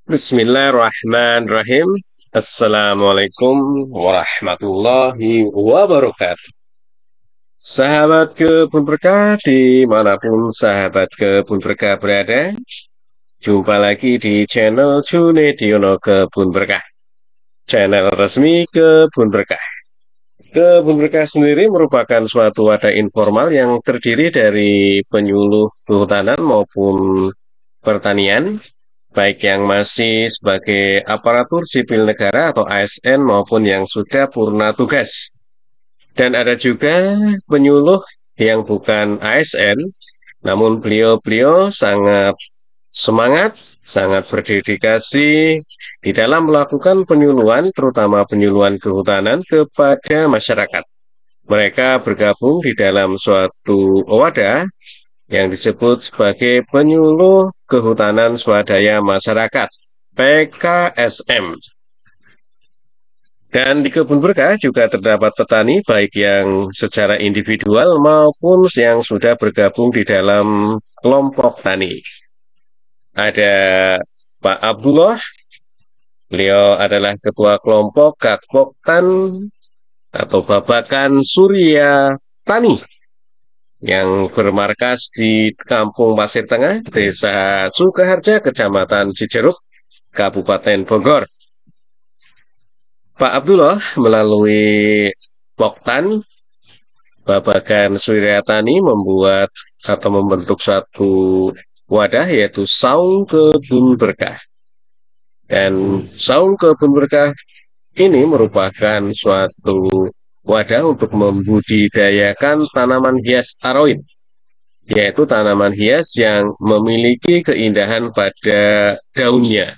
Bismillahirrahmanirrahim. Assalamualaikum warahmatullahi wabarakatuh. Sahabat Kebun Berkah dimanapun sahabat Kebun Berkah berada, jumpa lagi di channel Junediono Kebun Berkah, channel resmi Kebun Berkah. Kebun Berkah sendiri merupakan suatu wadah informal yang terdiri dari penyuluh kehutanan maupun pertanian, baik yang masih sebagai aparatur sipil negara atau ASN maupun yang sudah purna tugas. Dan ada juga penyuluh yang bukan ASN, namun beliau-beliau sangat semangat, sangat berdedikasi di dalam melakukan penyuluhan, terutama penyuluhan kehutanan kepada masyarakat. Mereka bergabung di dalam suatu wadah yang disebut sebagai Penyuluh Kehutanan Swadaya Masyarakat (PKSM). Dan di Kebun Berkah juga terdapat petani baik yang secara individual maupun yang sudah bergabung di dalam kelompok tani. Ada Pak Abdullah, beliau adalah ketua kelompok Kakpoktan atau Babakan Surya Tani yang bermarkas di Kampung Pasir Tengah, Desa Sukaharja, Kecamatan Cijeruk, Kabupaten Bogor. Pak Abdullah melalui Poktan Babakan Suryatani membuat atau membentuk satu wadah yaitu Saung Kebun Berkah. Dan Saung Kebun Berkah ini merupakan suatu wadah untuk membudidayakan tanaman hias aroid, yaitu tanaman hias yang memiliki keindahan pada daunnya,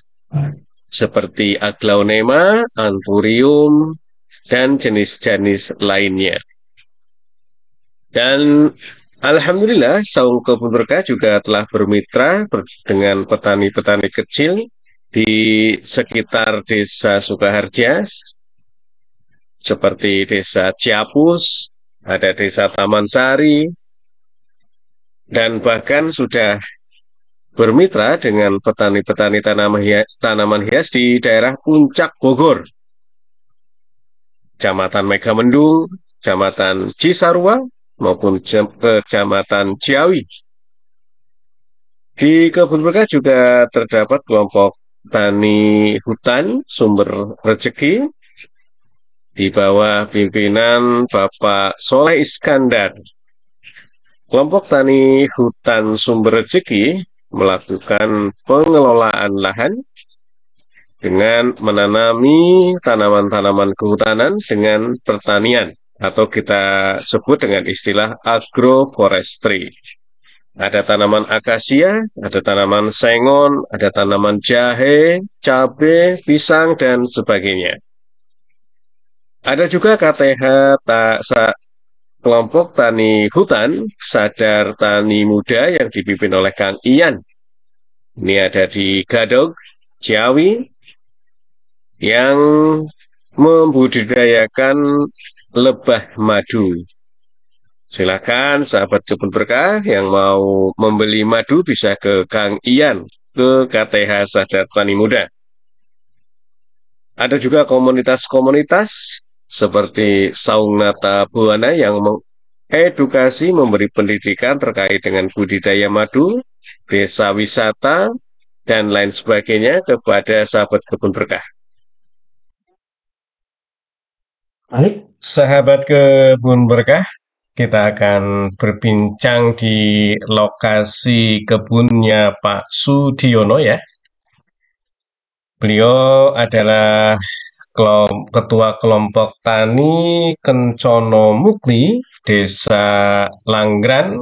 seperti aglaonema, anthurium, dan jenis-jenis lainnya. Dan alhamdulillah, Saung Kebun Berkah juga telah bermitra dengan petani-petani kecil di sekitar Desa Sukaharja, seperti Desa Ciapus, ada Desa Taman Sari, dan bahkan sudah bermitra dengan petani-petani tanaman hias di daerah Puncak Bogor, Kecamatan Megamendung, Kecamatan Cisarua, maupun Kecamatan Ciawi. Di Kebun Berkah juga terdapat kelompok tani hutan sumber rezeki di bawah pimpinan Bapak Soleh Iskandar. Kelompok tani hutan sumber rezeki melakukan pengelolaan lahan dengan menanami tanaman-tanaman kehutanan dengan pertanian, atau kita sebut dengan istilah agroforestry. Ada tanaman akasia, ada tanaman sengon, ada tanaman jahe, cabai, pisang, dan sebagainya. Ada juga KTH kelompok tani hutan sadar tani muda yang dipimpin oleh Kang Ian. Ini ada di Gadog, Ciawi, yang membudidayakan lebah madu. Silakan sahabat Kebun Berkah yang mau membeli madu bisa ke Kang Ian, ke KTH Sadar Tani Muda. Ada juga komunitas-komunitas seperti Saung Nata Buana yang mengedukasi, memberi pendidikan terkait dengan budidaya madu, desa wisata, dan lain sebagainya kepada sahabat Kebun Berkah. Baik, sahabat Kebun Berkah, kita akan berbincang di lokasi kebunnya Pak Sudiono ya. Beliau adalah Ketua Kelompok Tani Kencono Mukti, Desa Langgran,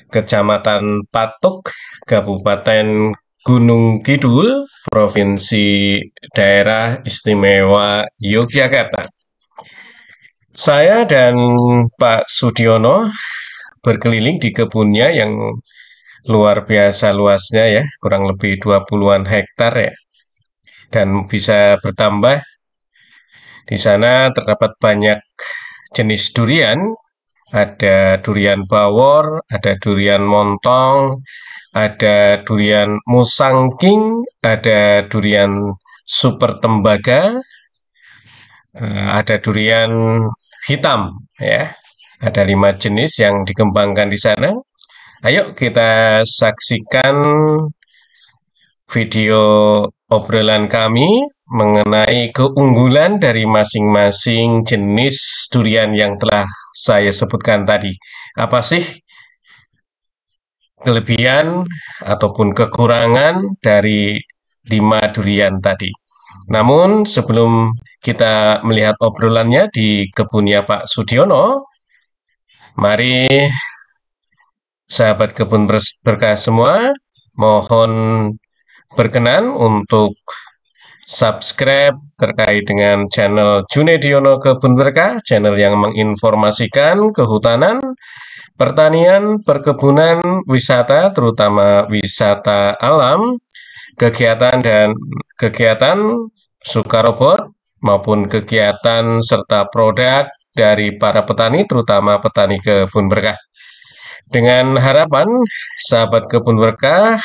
Kecamatan Patuk, Kabupaten Gunung Kidul, Provinsi Daerah Istimewa Yogyakarta. Saya dan Pak Sudiono berkeliling di kebunnya yang luar biasa luasnya ya, kurang lebih 20-an hektar ya. Dan bisa bertambah. Di sana terdapat banyak jenis durian ada durian bawor, ada durian montong, ada durian musangking, ada durian super tembaga, ada durian hitam, ya. Ada 5 jenis yang dikembangkan di sana. Ayo kita saksikan video obrolan kami mengenai keunggulan dari masing-masing jenis durian yang telah saya sebutkan tadi. Apa sih kelebihan ataupun kekurangan dari 5 durian tadi? Namun sebelum kita melihat obrolannya di kebunnya Pak Sudiono, mari sahabat kebun berkah semua, mohon berkenan untuk subscribe terkait dengan channel Junediono Kebun Berkah, channel yang menginformasikan kehutanan, pertanian, perkebunan, wisata, terutama wisata alam, kegiatan sukarobot maupun kegiatan serta produk dari para petani, terutama petani kebun berkah. Dengan harapan sahabat kebun berkah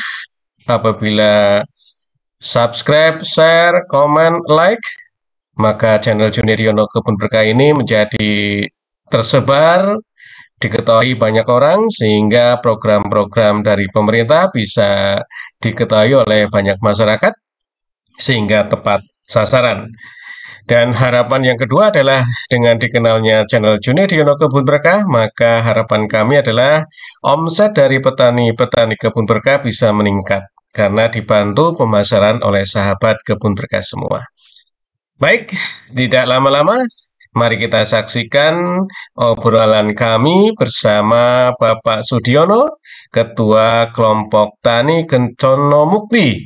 apabila subscribe, share, komen, like, maka channel Junediono Kebun Berkah ini menjadi tersebar, diketahui banyak orang, sehingga program-program dari pemerintah bisa diketahui oleh banyak masyarakat, sehingga tepat sasaran. Dan harapan yang kedua adalah dengan dikenalnya channel Junediono Kebun Berkah, maka harapan kami adalah omset dari petani-petani kebun berkah bisa meningkat karena dibantu pemasaran oleh sahabat kebun berkah semua. Baik, tidak lama-lama, mari kita saksikan obrolan kami bersama Bapak Sudiono, Ketua Kelompok Tani Kencono Mukti,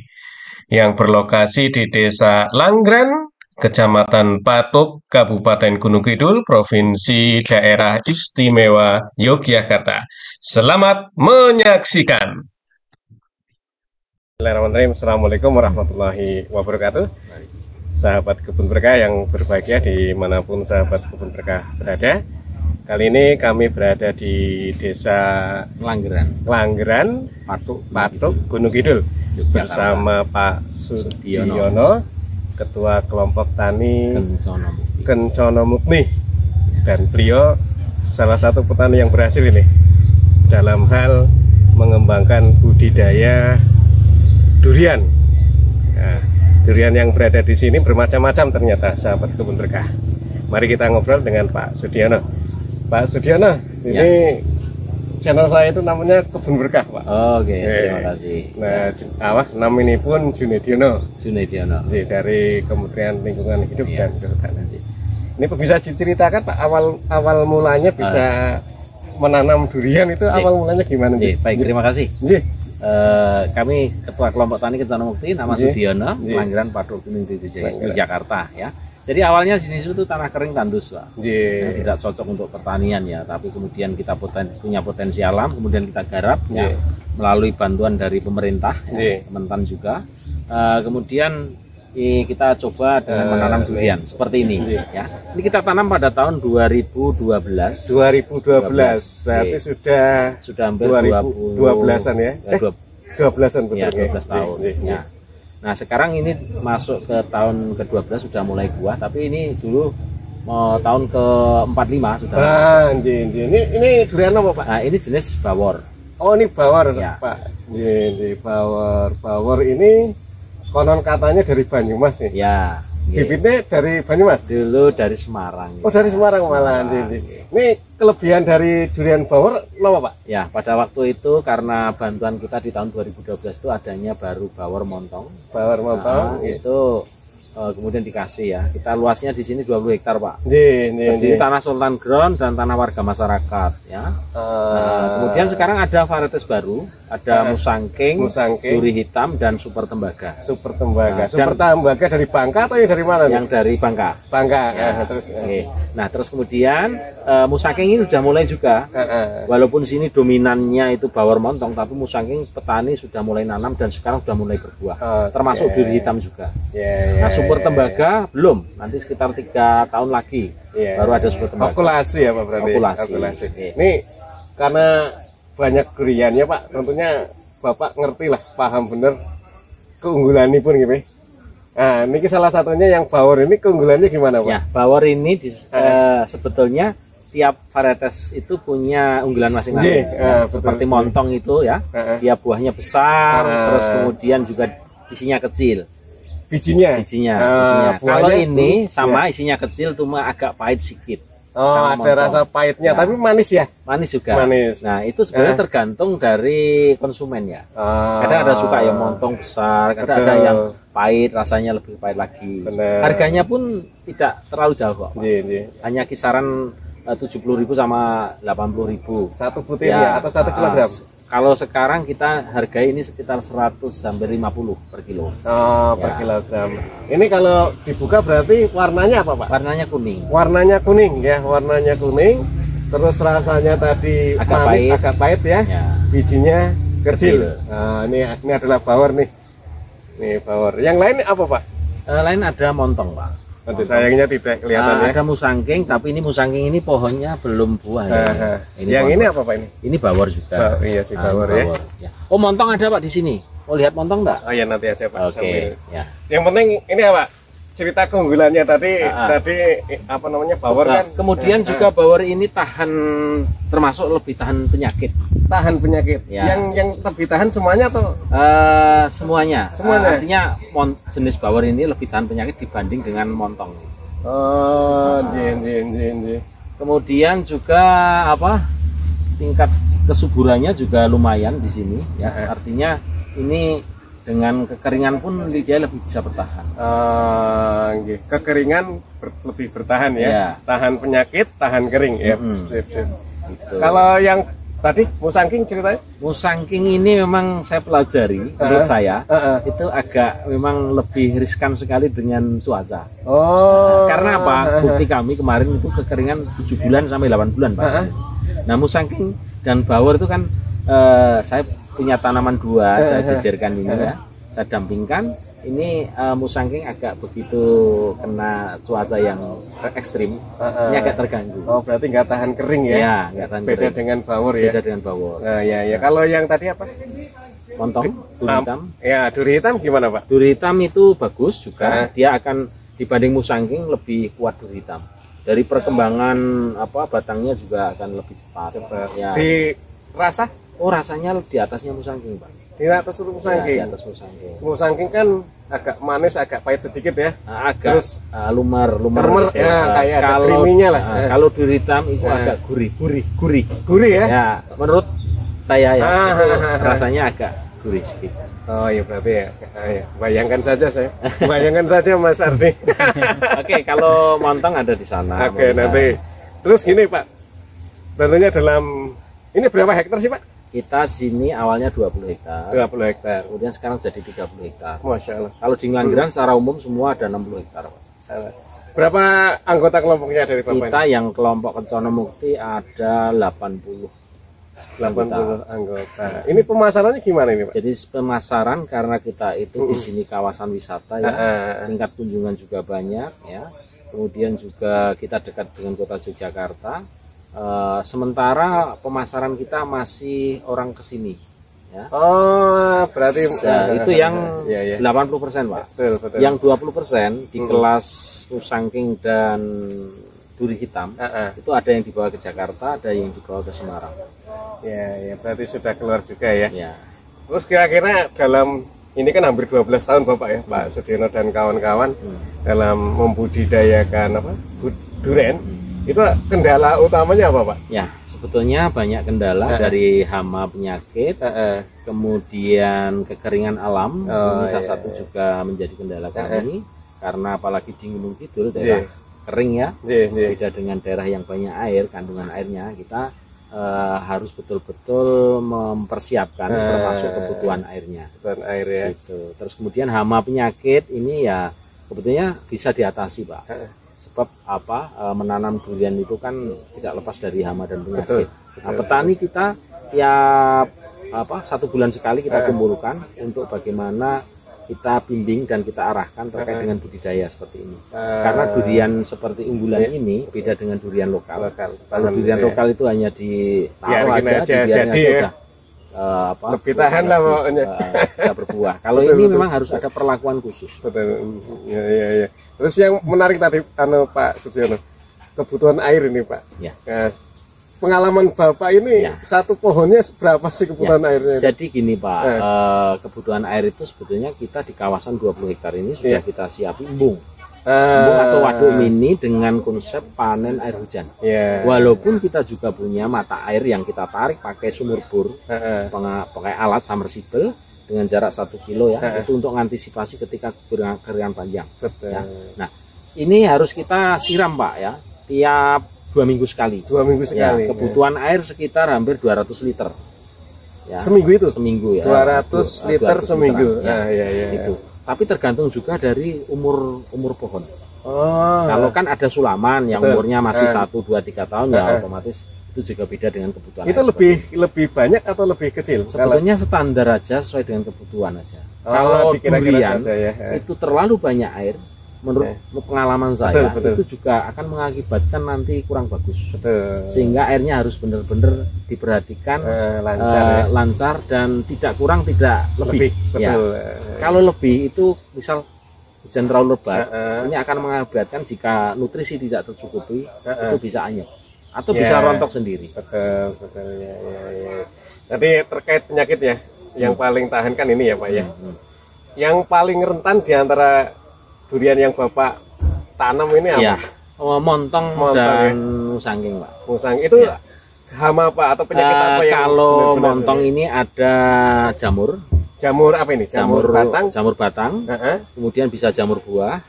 yang berlokasi di Desa Langgran, Kecamatan Patuk, Kabupaten Gunung Kidul, Provinsi Daerah Istimewa Yogyakarta. Selamat menyaksikan. Bismillahirrahmanirrahim. Assalamualaikum warahmatullahi wabarakatuh. Sahabat kebun berkah yang berbahagia dimanapun sahabat kebun berkah berada. Kali ini kami berada di Desa Langgran, Patuk, Gunung Kidul, bersama Pak Sudiono, Ketua Kelompok Tani Kencono Mukti, dan beliau salah satu petani yang berhasil ini dalam hal mengembangkan budidaya durian. Nah, durian yang berada di sini bermacam-macam ternyata, sahabat kebun berkah. Mari kita ngobrol dengan Pak Sudiono. Pak Sudiono, ini channel saya itu namanya Kebun Berkah, Pak. Oke, terima kasih. Nah, nama ini pun Junediono. Dari Kementerian Lingkungan Hidup dan Kehutanan. Ini bisa diceritakan Pak, awal mulanya bisa menanam durian itu awal mulanya gimana? Baik, terima kasih. Kami Ketua Kelompok Tani Kencono Mukti, nama Sudiono, Langgran, Patuk, Gunung Kidul, Yogyakarta, ya. Jadi awalnya sini itu tanah kering tandus, Pak. Yang tidak cocok untuk pertanian ya, tapi kemudian kita punya potensi alam, kemudian kita garap ya, melalui bantuan dari pemerintah, ya, Kementan juga. Kemudian kita coba dengan menanam durian seperti ini ya. Ini kita tanam pada tahun 2012. 2012. Berarti sudah hampir 2012-an ya. 12-an betul. Ya, 12 tahun. Ya. Nah, sekarang ini masuk ke tahun ke-12 sudah mulai buah, tapi ini dulu tahun ke-45 sudah. Ini durian apa, Pak? Nah, ini jenis bawor. Oh, ini bawor ya, ya, Pak. Ini bawor ini konon katanya dari Banyumas nih. Ya. Bibitnya dari Banyumas? Dulu dari Semarang. Oh, dari Semarang malah. Ini kelebihan dari durian bawor apa, Pak? Ya, pada waktu itu karena bantuan kita di tahun 2012 itu adanya baru bawor montong. Bawor montong. Itu kemudian dikasih ya. Kita luasnya di sini 20 hektar, Pak. Jadi tanah sultan ground dan tanah warga masyarakat ya. Kemudian sekarang ada varietas baru, ada musangking, duri hitam, dan super tembaga. Super tembaga dari Bangka atau dari mana? Yang dari Bangka. Ya. Nah, terus kemudian musangking ini sudah mulai juga. Walaupun sini dominannya itu bawor montong, tapi musangking petani sudah mulai nanam dan sekarang sudah mulai berbuah. Termasuk duri hitam juga. Nah, Sumur tembaga belum, nanti sekitar 3 tahun lagi baru ada sumur tembaga. Okulasi ya Pak berarti. Okulasi. Ini karena banyak duriannya Pak, tentunya Bapak ngerti lah, paham bener keunggulan ini pun gitu. Nah, ini salah satunya yang bawor ini keunggulannya gimana Pak? Ya, bawor ini sebetulnya tiap varietas itu punya unggulan masing-masing. Seperti montong itu ya, dia buahnya besar, terus kemudian juga isinya kecil. Bijinya. Kalau ini sama isinya kecil, cuma agak pahit sedikit. Ada montong. Rasa pahitnya, tapi manis ya? Manis juga. Manis. Nah, itu sebenarnya tergantung dari konsumen ya. Kadang ada suka yang montong besar, kadang ada yang pahit, rasanya lebih pahit lagi. Harganya pun tidak terlalu jauh kok. Hanya kisaran 70.000 sama 80.000. Satu butir ya, atau 1 kilogram? Kalau sekarang kita hargai ini sekitar 100 sampai 50 per kilo. Per kilogram. Ini kalau dibuka berarti warnanya apa Pak? Warnanya kuning. Warnanya kuning ya, warnanya kuning. Terus rasanya tadi agak manis, agak pahit ya. Bijinya kecil. Nah, ini adalah bawor nih. Nih bawor. Yang lain apa Pak? Lain ada montong Pak. Sayangnya tidak kelihatan ya. Ada musangking, tapi ini musangking ini pohonnya belum buah ya. Ini apa Pak ini? Ini bawor juga. Iya sih bawor ya. Oh montong ada Pak di sini. Oh lihat montong enggak? Oh ya nanti aja Pak. Oke. Ya. Yang penting ini apa? Cerita keunggulannya tadi apa namanya bawor kan. Kemudian juga bawor ini tahan, termasuk lebih tahan penyakit. Tahan penyakit. Ya. Yang lebih tahan semuanya atau? Semuanya. Artinya jenis bawor ini lebih tahan penyakit dibanding dengan montong. Kemudian juga apa? Tingkat kesuburannya juga lumayan di sini ya. Artinya ini dengan kekeringan pun dia lebih bisa bertahan. Kekeringan lebih bertahan ya. Tahan penyakit, tahan kering ya. Gitu. Kalau yang tadi musangking ceritanya? Musangking ini memang saya pelajari, menurut saya itu agak memang lebih riskan sekali dengan cuaca. Karena apa? Bukti kami kemarin itu kekeringan 7 bulan sampai 8 bulan Pak. Nah musangking dan bawor itu kan saya punya tanaman 2, saya jejerkan ini ya, saya dampingkan. Ini musangking agak begitu kena cuaca yang ekstrim, ini agak terganggu. Berarti nggak tahan kering ya? Ya, nggak tahan beda kering. Dengan bawor ya? Beda dengan bawor. Ya. Kalau yang tadi apa? Montong, duri hitam. Ya, duri hitam gimana Pak? Duri hitam itu bagus juga, dia akan dibanding musangking lebih kuat duri hitam. Dari perkembangan batangnya juga akan lebih cepat. Ya. Di rasa? Oh rasanya di atasnya musangking Pak. Di atas musangking. Ya, di atas musangking. Musangking kan agak manis, agak pahit sedikit ya. Agak terus lumer ya, kayak ada kriminya lah. Kalau duri hitam itu agak gurih ya. Ya, menurut saya ya rasanya agak gurih sedikit. Oh iya berarti ya. Bayangkan saja saya. Bayangkan saja Mas Ardi. Oke, kalau montong ada di sana. Oke, nanti. Terus gini Pak. Tentunya dalam ini berapa hektar sih Pak? Kita sini awalnya 20 hektar. 20 hektar. Kemudian sekarang jadi 30 hektar. Masya Allah. Kalau di Ngelanggeran secara umum semua ada 60 hektar. Berapa anggota kelompoknya dari Bapak? Kita yang kelompok Kencono Mukti ada 80 anggota. Ini pemasarannya gimana ini Pak? Jadi pemasaran karena kita itu di sini kawasan wisata ya. Tingkat kunjungan juga banyak ya. Kemudian juga kita dekat dengan kota Yogyakarta. Sementara pemasaran kita masih orang kesini ya. Berarti itu yang 80% Pak. Betul. Yang 20% di kelas musangking dan duri hitam itu ada yang dibawa ke Jakarta, ada yang dibawa ke Semarang. Ya berarti sudah keluar juga ya. Terus kira-kira dalam ini kan hampir 12 tahun Bapak ya, Pak Sudiono dan kawan-kawan dalam membudidayakan durian. Itu kendala utamanya apa Pak? Ya sebetulnya banyak kendala dari hama penyakit, kemudian kekeringan alam. Ini salah satu juga menjadi kendala kami karena apalagi di Gunung Kidul daerah kering ya, beda dengan daerah yang banyak air, kandungan airnya kita harus betul-betul mempersiapkan termasuk kebutuhan airnya. Kebutuhan air ya. Gitu. Terus kemudian hama penyakit ini ya sebetulnya bisa diatasi Pak. Sebab menanam durian itu kan tidak lepas dari hama dan penyakit. Nah, petani kita tiap 1 bulan sekali kita kumpulkan untuk bagaimana kita bimbing dan kita arahkan terkait dengan budidaya seperti ini. Karena durian seperti unggulan ini beda dengan durian lokal. Kalau durian lokal itu hanya ditaruh aja, duriannya sudah lebih tahan lah pokoknya, bisa berbuah. Kalau ini memang harus ada perlakuan khusus. Betul. Ya. Terus yang menarik tadi Pak Sudiono, kebutuhan air ini Pak. Ya. Pengalaman Bapak ini satu pohonnya berapa sih kebutuhan airnya? Jadi gini Pak, kebutuhan air itu sebetulnya kita di kawasan 20 hektar ini sudah kita siapin embung. Embung atau waduk mini dengan konsep panen air hujan. Walaupun kita juga punya mata air yang kita tarik pakai sumur bor, pakai alat submersible dengan jarak 1 kilo ya, itu untuk mengantisipasi ketika kekeringan panjang. Ya. Nah, ini harus kita siram Pak ya, tiap 2 minggu sekali. 2 minggu sekali. Ya, kebutuhan air sekitar hampir 200 liter. Ya, seminggu itu? Seminggu ya. 200 liter seminggu. Itu. Tapi tergantung juga dari umur pohon. Kalau kan ada sulaman yang umurnya masih 1, 2, 3 tahun ya otomatis itu juga beda dengan kebutuhan. Itu lebih banyak atau lebih kecil? Sebetulnya standar aja sesuai dengan kebutuhan aja. Kalau durian itu terlalu banyak air, menurut pengalaman saya itu juga akan mengakibatkan nanti kurang bagus. Sehingga airnya harus benar-benar diperhatikan lancar dan tidak kurang tidak lebih. Kalau lebih itu misal hujan terlalu lebat, ini akan mengakibatkan jika nutrisi tidak tercukupi itu bisa anyep atau bisa rontok sendiri. Betul ya. Jadi terkait penyakit ya, yang paling tahan kan ini ya Pak ya. Yang paling rentan diantara durian yang Bapak tanam ini apa? Ya, montong dan musangking Pak. Musangking itu hama apa atau penyakit apa yang? Kalau montong ini ada jamur. Jamur apa ini? Jamur batang. Jamur batang. Kemudian bisa jamur buah.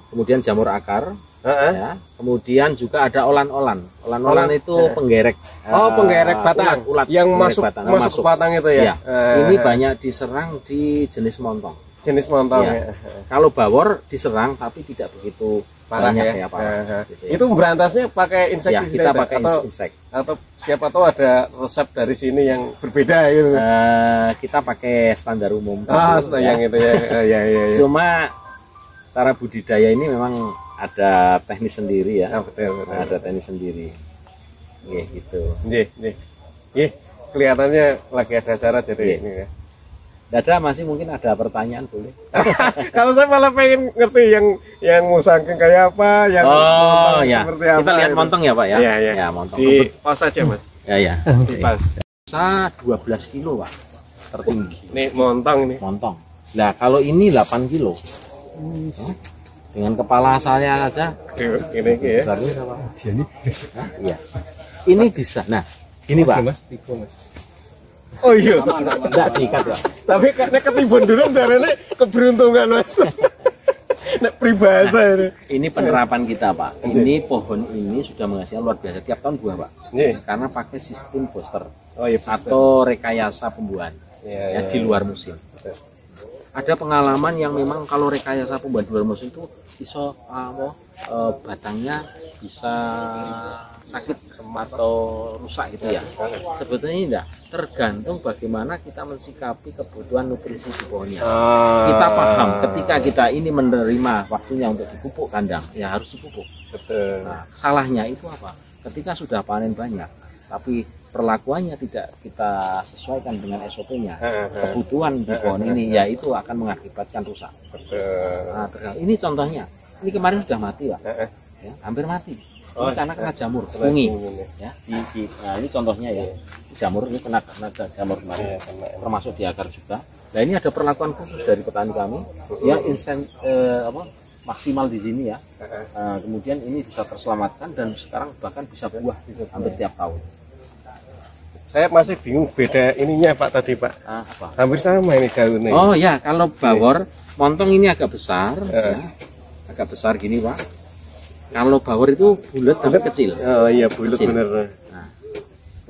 Kemudian jamur akar. Ya. Kemudian juga ada olan-olan. Olan-olan itu penggerek. Penggerek batang. Ulat yang masuk batang itu ya. Ini banyak diserang di jenis montong. Jenis montong ya. Kalau bawor diserang tapi tidak begitu banyak ya Pak. Gitu ya. Itu berantasnya pakai insektisida? Kita pakai insek. Atau siapa tahu ada resep dari sini yang berbeda gitu. Kita pakai standar umum. Yang itu ya. Ya. Cuma cara budidaya ini memang ada teknis sendiri ya. Betul. Ada teknis sendiri. Gitu. Kelihatannya lagi ada acara jadi ini ya. Dada masih mungkin ada pertanyaan boleh. Kalau saya malah pengen ngerti yang musangking kayak apa, yang montong seperti apa. Kita lihat montong ya Pak ya. Ya montong. Di pas saja Mas. Ya. Di pas. Bisa 12 kilo Pak. Tertinggi. Ini montong nih. Montong. Nah, kalau ini 8 kilo. Dengan kepala saya aja. Ini ya. Besarnya apa? Iya. Ini bisa. Nah, ini Pak. Mas. Oh iya, enggak diikat Pak. Tapi nek ketimbun dulu jarene keberuntungan Mas. Nek pribahasa ini. Ini penerapan kita Pak. Ini pohon ini sudah menghasilkan luar biasa tiap tahun buah Pak. Karena pakai sistem booster atau rekayasa pembuahan di luar musim. Ada pengalaman yang memang kalau rekayasa pembuahan di luar musim itu bisa batangnya bisa sakit atau rusak gitu ya. Sebetulnya enggak, tergantung bagaimana kita mensikapi kebutuhan nutrisi di pohonnya. Kita paham ketika kita ini menerima waktunya untuk dipupuk kandang, ya harus dipupuk. Nah, salahnya itu apa? Ketika sudah panen banyak, tapi perlakuannya tidak kita sesuaikan dengan SOP-nya, kebutuhan di pohon ini, ya itu akan mengakibatkan rusak. Nah, ini contohnya, ini kemarin sudah mati Pak, ya, hampir mati. Ini karena kena jamur, kungi. Ya, nah ini contohnya ya, jamur ini kena jamur kemarin, termasuk di akar juga. Nah ini ada perlakuan khusus dari petani kami, yang maksimal di sini ya. Kemudian ini bisa terselamatkan dan sekarang bahkan bisa buah hampir tiap tahun. Saya masih bingung beda ininya Pak tadi Pak. Apa? Hampir sama ini daunnya. Oh ya, kalau bawor montong ini agak besar, ya. Agak besar gini Pak. Kalau bawor itu bulat tapi kecil. Oh iya bulat bener.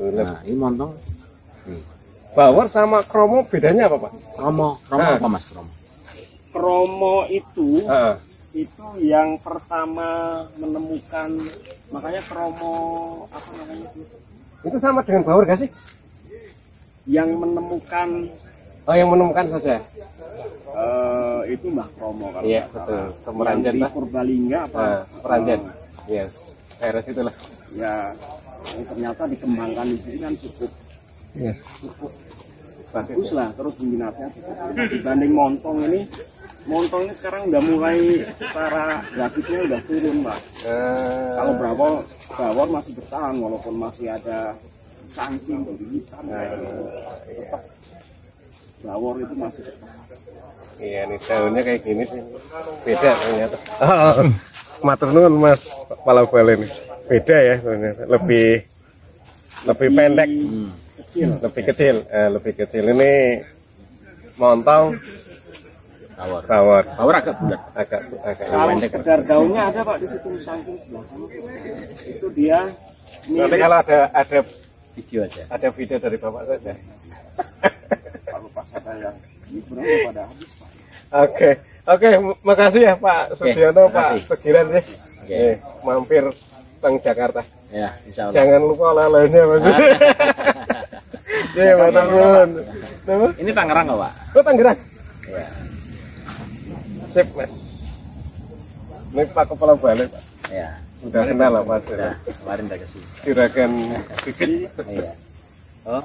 Nah, ini montong. Bawor sama kromo bedanya apa Pak? Kromo apa Mas kromo? Kromo itu yang pertama menemukan, makanya kromo apa namanya itu? Itu sama dengan bawor gak sih? Yang menemukan Oh, yang menemukan saja. Itu Mbah Kromo kalau Iya, nggak betul. salah. Semeranjan, Yang di Pak. Purbalingga apa? Semeranjan. Iya. Daerah situ lah. Ya, yang ternyata dikembangkan di sini kan cukup Iya. bagus lah, terus minatnya cukup besar. Dibanding montong ini sekarang udah mulai secara grafiknya udah turun, Pak. Kalau bawor masih bertahan walaupun masih ada cangking dari hitam, tetap bawor itu masih bertahan. Iya, nih daunnya kayak gini sih. Beda ternyata. Matur nuwun Mas Kepala Balai ini. Beda ya ternyata. Lebih pendek, Kecil. lebih kecil. Ini montong tawar agak bulat. agak Kalau sekedar daunnya ada Pak di situ samping sebelah sana. Itu dia nanti kalau ada Video aja. ada video dari Bapak saja. kalau pas ada yang liburan pada habis Pak. Oke, makasih ya Pak Sudiono, Pak makasih. Tegiran ya. Oke. Mampir teng Jakarta. Ya, insya Allah. Jangan lupa oleh-olehnya Mas. Ya, matur nuwun. Nama? Ini Tangerang nggak, Pak? Oh, Tangerang. Ya. Sip, Mas. Ini Pak Kepala Balai, Pak. Ya. Udah kenal lah Mas. Udah, kemarin udah kesini. Juragan dikit. Iya. Oh,